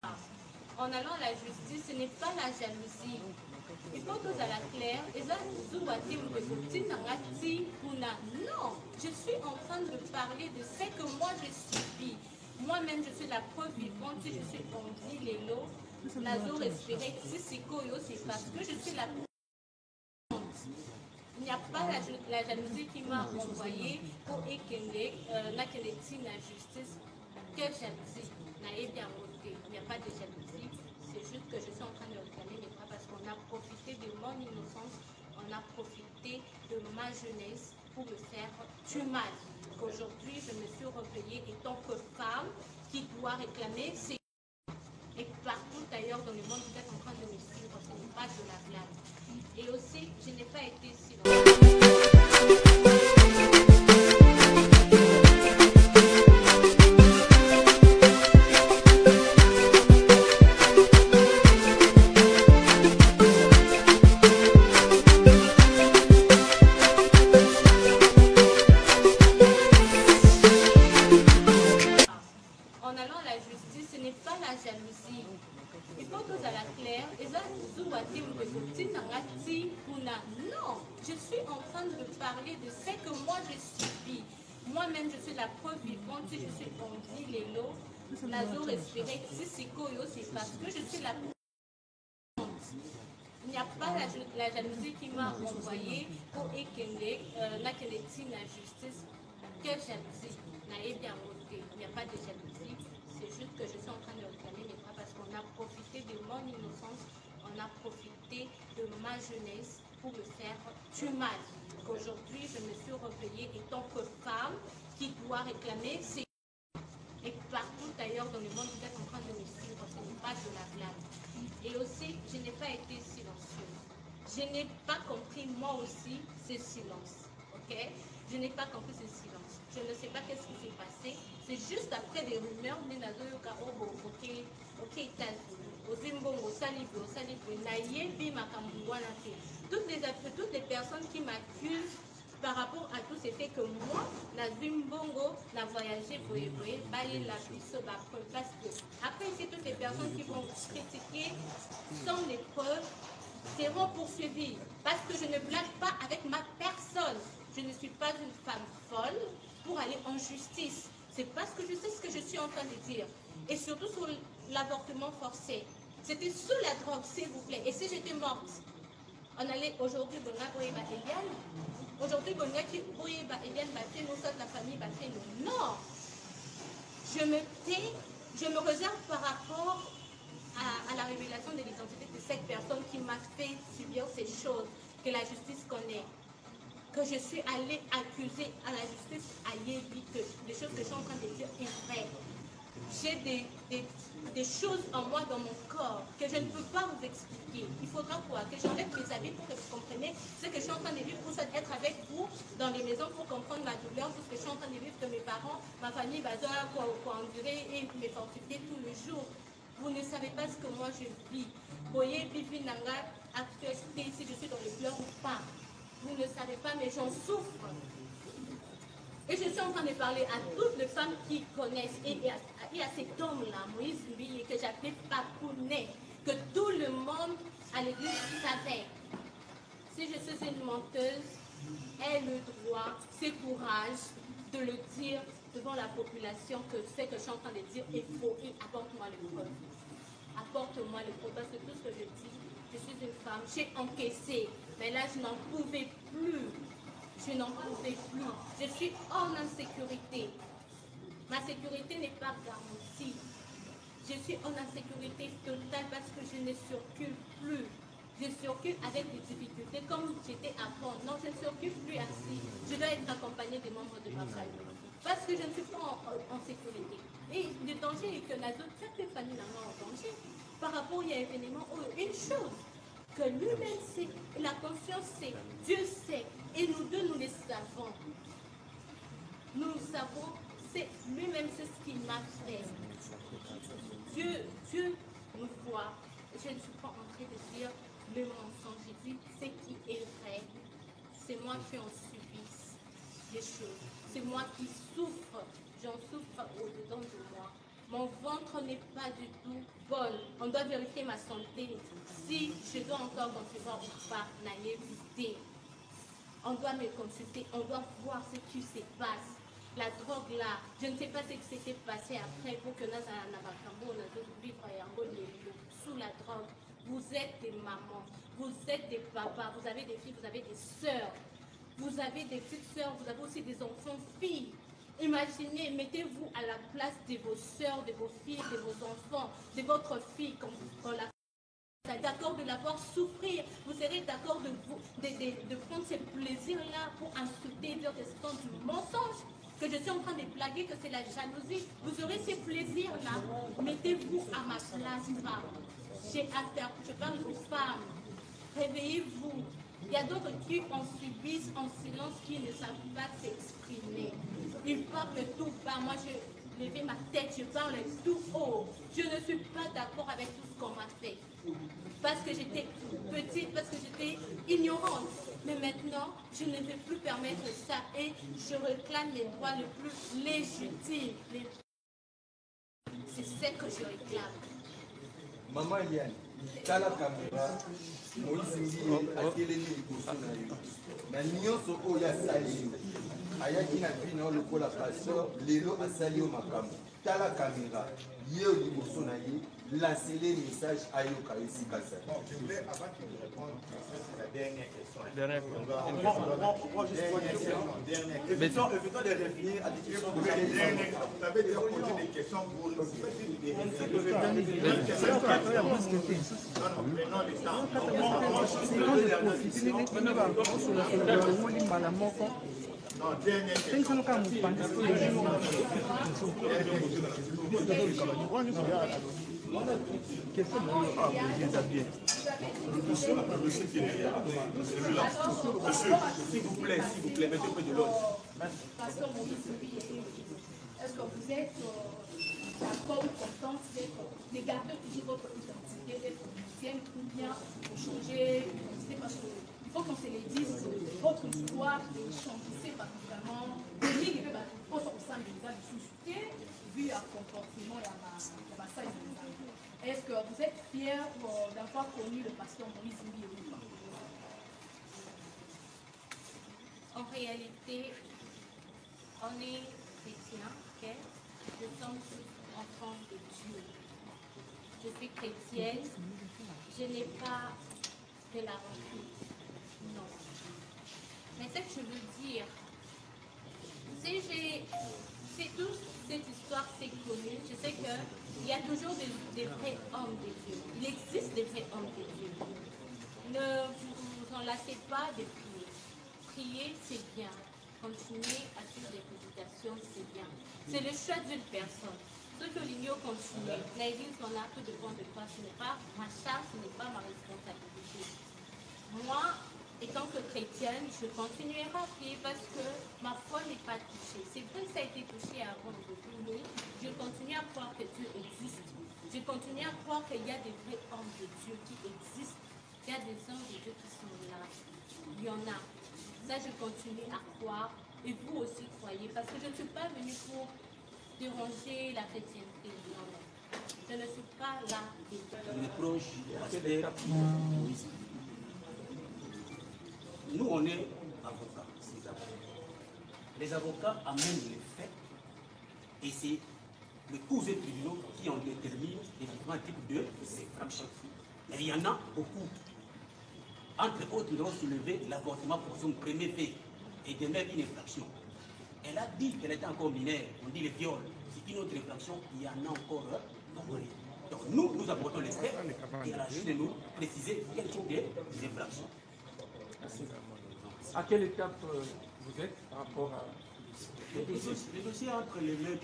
En allant à la justice, ce n'est pas la jalousie. Il faut que ça la claire. Non, je suis en train de parler de ce que moi je subis. Moi-même, je suis la preuve vivante. Si je suis en vie, les lots, nazo respirer, si c'est parce que je suis la preuve. Il n'y a pas la jalousie qui m'a envoyé pour équilibrer la justice. Quelle jalousie? Il n'y a pas de jalousie. C'est juste que je suis en train de réclamer mes droits parce qu'on a profité de mon innocence, on a profité de ma jeunesse pour me faire du mal. Aujourd'hui, je me suis réveillée en tant que femme qui doit réclamer ses et partout ailleurs dans le monde, vous êtes en train de me suivre, ce n'est pas de la blague. Et aussi, je n'ai pas été silencieuse. Il faut que ça la claire. Non, je suis en train de parler de ce que moi je subis. Moi-même, je suis la preuve vivante. Si je suis en vie, les lots, nazo respirer, si c'est parce que je suis la preuve. Il n'y a pas la jalousie qui m'a envoyé pour équilibrer la justice. Quelle jalousie? Il n'y a pas de jalousie. C'est juste que je suis en train de réclamer mes droits parce qu'on a profité de mon innocence, on a profité de ma jeunesse pour me faire du mal. Aujourd'hui, je me suis réveillée en tant que femme qui doit réclamer ses et partout ailleurs dans le monde, vous êtes en train de me suivre, ce n'est pas de la blague. Et aussi, je n'ai pas été silencieuse. Je n'ai pas compris, moi aussi, ce silence. Ok? Je n'ai pas compris ce silence. Je ne sais pas qu'est-ce qui s'est passé. C'est juste après des rumeurs, toutes les personnes qui m'accusent par rapport à tous ces faits que moi, Nazimbongo, n'a voyagé pour la parce que après c'est toutes les personnes qui vont critiquer sans les preuves seront poursuivies parce que je ne blague pas avec ma personne. Je ne suis pas une femme folle pour aller en justice. C'est parce que je sais ce que je suis en train de dire. Et surtout sur l'avortement forcé. C'était sous la drogue, s'il vous plaît. Et si j'étais morte, on allait aujourd'hui, aujourd'hui, la famille va faire non. Je me tais, je me réserve par rapport à la révélation de l'identité de cette personne qui m'a fait subir ces choses que la justice connaît. Que je suis allée accuser à la justice à Yébi que les choses que je suis en train de dire est vrai. J'ai des choses en moi, dans mon corps, que je ne peux pas vous expliquer. Il faudra quoi? Que j'enlève mes habits pour que vous compreniez ce que je suis en train de vivre, pour être avec vous dans les maisons, pour comprendre ma douleur, tout ce que je suis en train de vivre, que mes parents, ma famille, quoi endurer et me fortifier tout le jour. Vous ne savez pas ce que moi je vis. Voyez, Bibi Nanga, actualité, si je suis dans les pleurs ou pas. Vous ne savez pas, mais j'en souffre. Et je suis en train de parler à toutes les femmes qui connaissent, et à cet homme-là, Moïse Mbiye, que j'appelais Papounet, que tout le monde à l'église savait. Si je suis une menteuse, ai le droit, c'est courage de le dire devant la population que ce que je suis en train de dire est faux, et apporte-moi le preuve. Apporte-moi le preuve, parce que tout ce que je dis, je suis une femme, j'ai encaissé, mais là je n'en pouvais plus. Je n'en pouvais plus. Je suis en insécurité. Ma sécurité n'est pas garantie. Je suis en insécurité totale parce que je ne circule plus. Je circule avec des difficultés comme j'étais avant. Non, je ne circule plus ainsi. Je dois être accompagnée des membres de ma famille. Parce que je ne suis pas en sécurité. Et le danger est que chaque famille n'a pas en danger. Par rapport à l'événement, une chose que lui-même sait, la conscience sait, Dieu sait, et nous deux, nous le savons. Nous savons, c'est lui-même, c'est ce qu'il m'a fait. Dieu nous voit. Je ne suis pas en train de dire le mensonge. Je dis ce qui est vrai. C'est moi qui en subisse des choses. C'est moi qui souffre. J'en souffre au-dedans de moi. Mon ventre n'est pas du tout football, on doit vérifier ma santé. Si je dois encore concevoir ou pas, naïveté. On doit me consulter, on doit voir ce qui se passe. La drogue là, je ne sais pas ce qui s'était passé après pour que nous sous la drogue. Vous êtes des mamans, vous êtes des papas, vous avez des filles, vous avez des sœurs, vous avez des petites sœurs, vous avez aussi des enfants filles. Imaginez, mettez-vous à la place de vos sœurs, de vos filles, de vos enfants, de votre fille, quand la d'accord de la voir souffrir, vous serez d'accord de prendre ce plaisir-là pour insulter, dire que c'est du mensonge, que je suis en train de blaguer, que c'est la jalousie. Vous aurez ce plaisir-là. Mettez-vous à ma place, femme. J'ai affaire, je parle aux femmes. Réveillez-vous. Il y a d'autres qui en subissent en silence, qui ne savent pas s'exprimer. Ils parlent tout bas. Moi, je lève ma tête, je parle tout haut. Je ne suis pas d'accord avec tout ce qu'on m'a fait. Parce que j'étais petite, parce que j'étais ignorante. Mais maintenant, je ne vais plus permettre ça et je réclame les droits les plus légitimes. C'est ce que je réclame. Maman Eliane, dans la caméra, Moïse Ngili a télé na nyonso oyo asali ayaki na bino lokola pasteur lelo asali yo makambo tala caméra ye liboso na ye lancer les messages ayoka esika za. Je voulais, avant qu'il me réponde, c'est la dernière question. Dernière question. Évitons de revenir à des questions. Vous avez déjà posé des questions pour nous. Non, dernière question. S'il vous plaît, mettez peu de l'ordre. Pasteur Moïse, est-ce que vous êtes d'accord ou contente de garder toujours votre identité, d'être chrétienne, ou bien changer d'identité, parce qu'il faut qu'on se le dise, votre histoire de changer particulièrement, vu un comportement et un massage. Est-ce que vous êtes fiers d'avoir connu le pasteur Moïse Ngili ou pas? En réalité, on est chrétien, ok? Nous sommes tous enfants de Dieu. Je suis chrétienne, je n'ai pas de la rancune, non. Mais ce que je veux dire, c'est tout cette histoire, c'est connu. Je sais qu'il y a toujours des vrais hommes de Dieu. Il existe des vrais hommes de Dieu. Ne vous en lassez pas de prier. Prier, c'est bien. Continuer à suivre des méditations, c'est bien. C'est le choix d'une personne. Ceux que l'igno continue, l'église en a, tout dépend de toi. Ce n'est pas ma charge, ce n'est pas ma responsabilité. Moi, étant que chrétienne, je continuerai à prier parce que ma foi n'est pas touchée. C'est vrai que ça a été touché avant aujourd'hui, mais je continue à croire que Dieu existe. Je continue à croire qu'il y a des vrais hommes de Dieu qui existent. Il y a des hommes de Dieu qui sont là. Il y en a. Ça, je continue à croire. Et vous aussi croyez. Parce que je ne suis pas venue pour déranger la chrétienté. Non, non. Je ne suis pas là. Nous, on est avocats, ces avocats. Les avocats amènent les faits et c'est le cours et tribunaux qui en déterminent les différents types de infractions. Et il y en a beaucoup. Entre autres, nous avons soulevé l'avortement pour son premier fait et demeure une infraction. Elle a dit qu'elle était encore mineure, on dit les viols. C'est une autre infraction, il y en a encore nombreux. Donc nous apportons les faits et à la juge de nous préciser quel type d'infraction. À quelle étape vous êtes par rapport à... Les dossiers entre les mains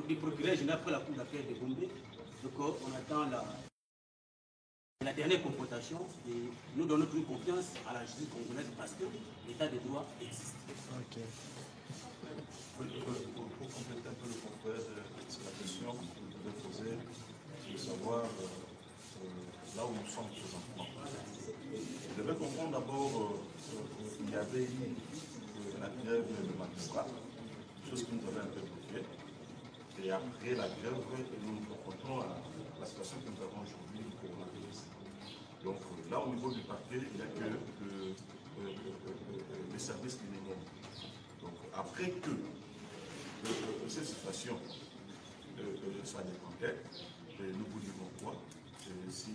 du procureur général pour la Cour d'appel de Gombe. Donc on attend la dernière confrontation et nous donnons toute confiance à la justice congolaise parce que l'état de droit existe. Okay. Pour compléter un peu le confrère, c'est la question que vous devez poser, de savoir là où nous sommes présentement. Je devais comprendre d'abord qu'il y avait eu la grève de magistrats, chose qui nous avait un peu bloqué. Et après la grève, nous nous confrontons à la situation que nous avons aujourd'hui du coronavirus. Donc là, au niveau du papier, il n'y a que le service minimum. Donc après que cette situation soit décomptée, nous vous dirons quoi. Si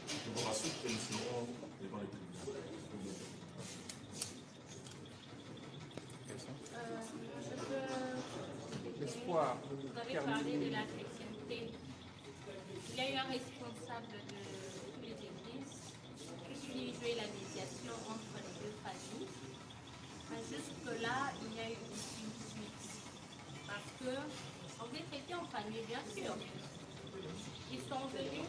je vous rassure que nous serons devant les tribunaux. L'espoir. Vous avez parlé de la chrétienté. Il y a eu un responsable de toutes les églises qui jouait la médiation entre les deux familles. Mais jusque-là, il y a eu une suite. Parce que on est traité en famille, bien sûr. Ils sont venus.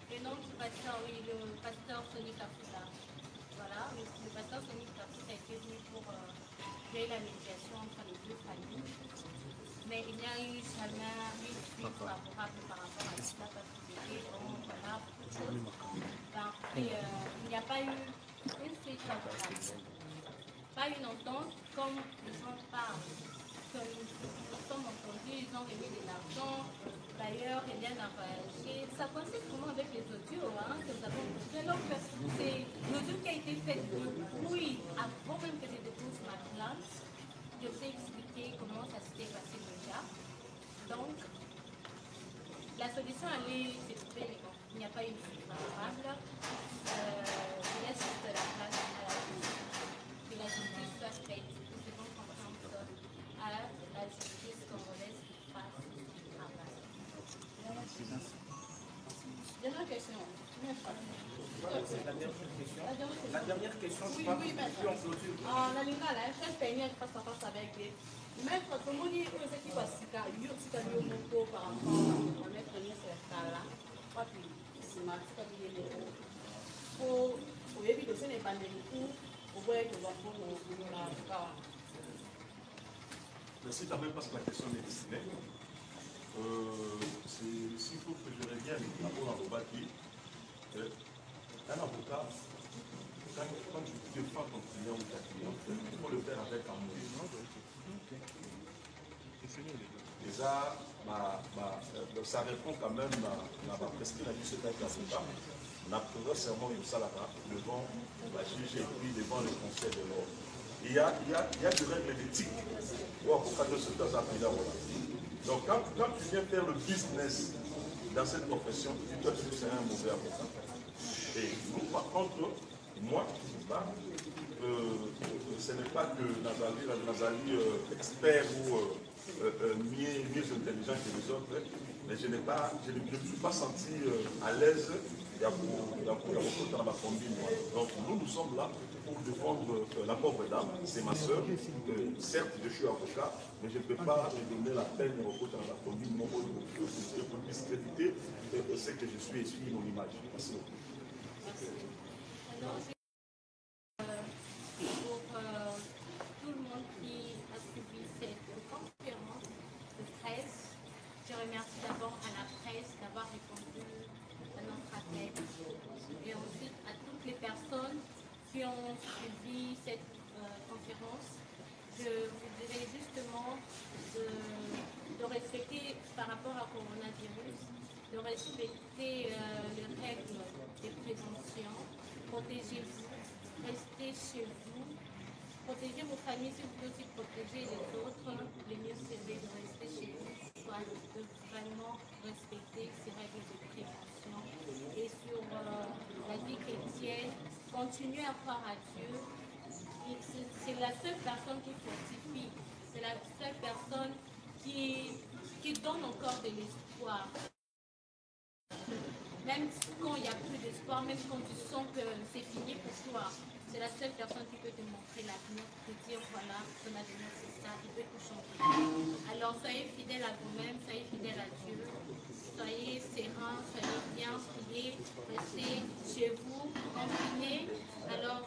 Le nom du pasteur, oui, le pasteur Sonny Kafuta. Voilà, le pasteur Sonny Kafuta est venu pour jouer la médiation entre les deux familles. Mais il n'y a eu jamais une suite favorable par rapport à cela parce que c'était vraiment voilà, beaucoup de choses. Il n'y a pas eu une suite favorable. Pas une entente comme les gens parlent. Comme nous sommes entendus, ils ont remis de l'argent. D'ailleurs, rien n'a voyagé. Ça coïncide vraiment avec les audios que nous avons entendus. Alors que c'est l'audio qui a été fait oui, avant même que je dépose ma plainte. Je vous ai expliqué comment ça s'était passé déjà. Donc, la solution, elle est trouvée, mais bon, il n'y a pas eu de suite favorable. Il y a juste la place à la justice. Que la justice soit faite. Nous devons comprendre à la justice congolaise qui fasse le travail. Dernière question. La dernière question, je crois que puis on clôture. La lingala, elle peine face à face avec les maîtres. Comment dire que c'est qui va se faire? Il y a aussi un peu par rapport à maître là. Pas puis c'est ma petite pour éviter que ce n'est pas des coups. Pour voir que va pour la. Merci quand même parce que la question est destinée. S'il faut que je revienne d'abord à Robaki, un avocat, quand tu défends ton client ou ta cliente, il faut le faire avec amour. Déjà, ça répond quand même à ma prescription du secret d'avocat. On a pris serment de ça là-bas, devant la juge et puis devant le conseil de l'ordre. Il y a des règles d'éthique pour avocat de ce cas là. Donc quand tu viens faire le business dans cette profession, tu dois dire que c'est un mauvais avocat. Et nous, par contre, moi, ce n'est pas que Nazali expert ou mieux intelligent que les autres, mais je ne me suis pas senti à l'aise. Il y a beaucoup dans ma combine. Donc nous sommes là pour défendre la pauvre dame, c'est ma soeur. Certes, je suis avocat, mais je ne peux pas lui donner la peine au côté de la commune, mon rôle pour discréditer ce que je suis et suivre mon image. Merci beaucoup. Alors, pour tout le monde qui a suivi cette conférence de presse, je remercie d'abord à la presse d'avoir répondu à notre appel et ensuite à toutes les personnes qui ont suivi cette conférence. Je vous dirais justement de respecter par rapport au coronavirus, de respecter les règles de prévention. Protégez-vous, restez chez vous, protégez vos familles si vous pouvez aussi protéger les autres. Le mieux c'est de rester chez vous, soit de vraiment respecter ces règles de prévention. Et sur la vie chrétienne, continuez à croire à Dieu. C'est la seule personne qui fortifie, c'est la seule personne qui donne encore de l'espoir. Même quand il n'y a plus d'espoir, même quand tu sens que c'est fini pour toi, c'est la seule personne qui peut te montrer l'avenir, te dire voilà, ton avenir c'est ça, il peut tout changer. Alors soyez fidèles à vous-même, soyez fidèles à Dieu, soyez sereins, soyez bien priés, restez chez vous, confinés. Alors